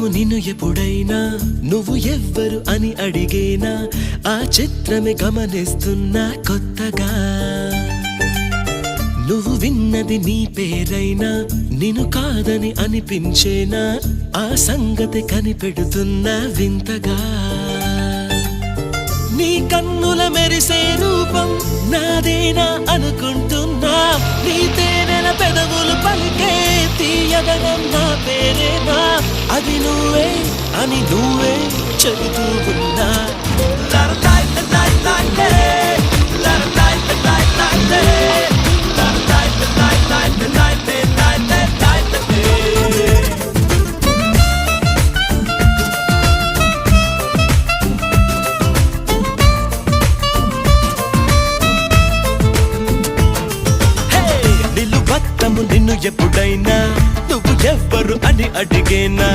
నిలువత్తము నిన్ను ఎప్పుడైనా నువ్వు ఎవ్వరు అని అడిగేనా ఆ చిత్రమే గమనిస్తున్నా కొత్తగా నువ్వు విన్నది నీ పేరైనా నిన్ను కాదని అనిపించేనా ఆ సంగతి కనిపెడుతున్నా వింతగా నీ కన్నుల మెరిసే రూపం నాదేనా అనుకుంటున్నా నీ తేనెల పెదవులు పలికే తీయదనం నా పేరేనా అది నువ్వే అని నువ్వే చెబుతూ ఉన్నా నిలువత్తము నిన్ను ఎప్పుడైనా నువ్వు ఎవ్వరు అని అడిగేనా